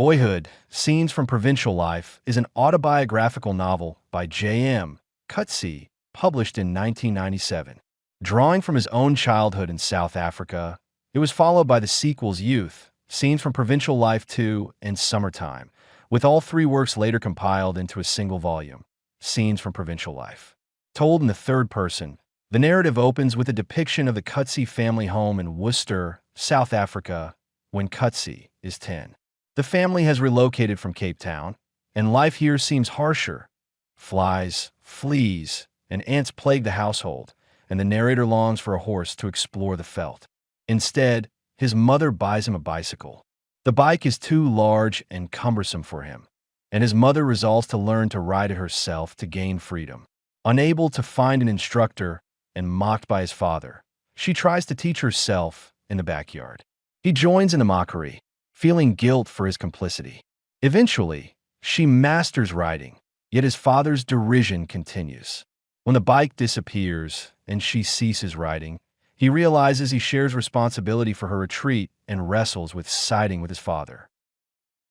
Boyhood, Scenes from Provincial Life is an autobiographical novel by J.M. Coetzee, published in 1997. Drawing from his own childhood in South Africa, it was followed by the sequels Youth, Scenes from Provincial Life 2, and Summertime, with all three works later compiled into a single volume, Scenes from Provincial Life. Told in the third person, the narrative opens with a depiction of the Coetzee family home in Worcester, South Africa, when Coetzee is 10. The family has relocated from Cape Town, and life here seems harsher. Flies, fleas, and ants plague the household, and the narrator longs for a horse to explore the veldt. Instead, his mother buys him a bicycle. The bike is too large and cumbersome for him, and his mother resolves to learn to ride it herself to gain freedom. Unable to find an instructor and mocked by his father, she tries to teach herself in the backyard. He joins in the mockery, feeling guilt for his complicity. Eventually, she masters riding, yet his father's derision continues. When the bike disappears and she ceases riding, he realizes he shares responsibility for her retreat and wrestles with siding with his father.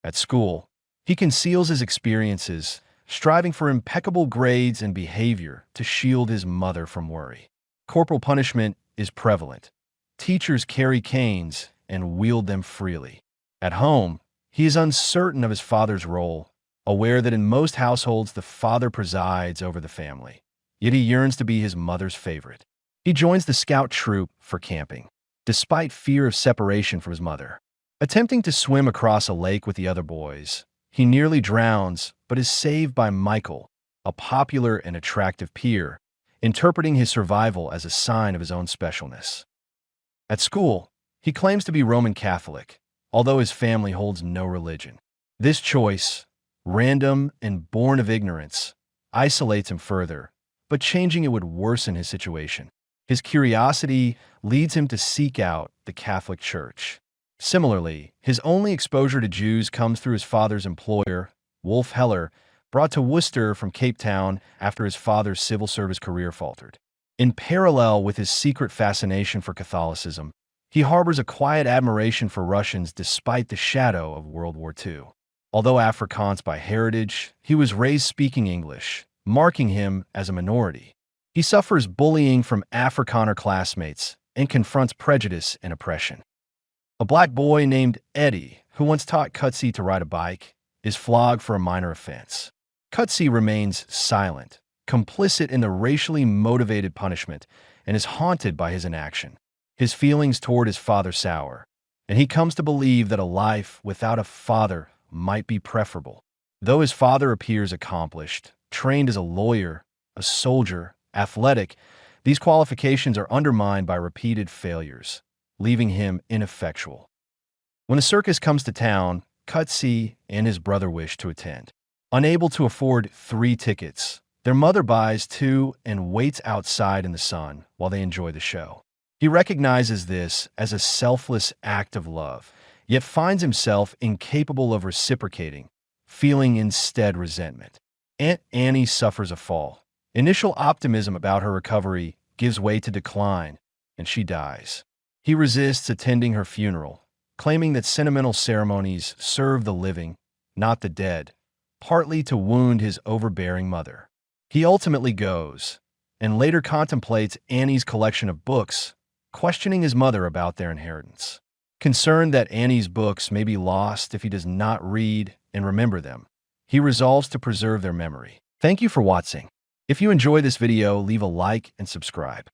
At school, he conceals his experiences, striving for impeccable grades and behavior to shield his mother from worry. Corporal punishment is prevalent. Teachers carry canes and wield them freely. At home, he is uncertain of his father's role, aware that in most households the father presides over the family. Yet he yearns to be his mother's favorite. He joins the scout troop for camping, despite fear of separation from his mother. Attempting to swim across a lake with the other boys, he nearly drowns but is saved by Michael, a popular and attractive peer, interpreting his survival as a sign of his own specialness. At school, he claims to be Roman Catholic, although his family holds no religion. This choice, random and born of ignorance, isolates him further, but changing it would worsen his situation. His curiosity leads him to seek out the Catholic Church. Similarly, his only exposure to Jews comes through his father's employer, Wolf Heller, brought to Worcester from Cape Town after his father's civil service career faltered. In parallel with his secret fascination for Catholicism, he harbors a quiet admiration for Russians despite the shadow of World War II. Although Afrikaans by heritage, he was raised speaking English, marking him as a minority. He suffers bullying from Afrikaner classmates and confronts prejudice and oppression. A black boy named Eddie, who once taught Coetzee to ride a bike, is flogged for a minor offense. Coetzee remains silent, complicit in the racially motivated punishment, and is haunted by his inaction. His feelings toward his father sour, and he comes to believe that a life without a father might be preferable. Though his father appears accomplished, trained as a lawyer, a soldier, athletic, these qualifications are undermined by repeated failures, leaving him ineffectual. When the circus comes to town, Coetzee and his brother wish to attend. Unable to afford 3 tickets, their mother buys 2 and waits outside in the sun while they enjoy the show. He recognizes this as a selfless act of love, yet finds himself incapable of reciprocating, feeling instead resentment. Aunt Annie suffers a fall. Initial optimism about her recovery gives way to decline, and she dies. He resists attending her funeral, claiming that sentimental ceremonies serve the living, not the dead, partly to wound his overbearing mother. He ultimately goes, and later contemplates Annie's collection of books, questioning his mother about their inheritance. Concerned that Annie's books may be lost if he does not read and remember them, he resolves to preserve their memory. Thank you for watching. If you enjoy this video, leave a like and subscribe.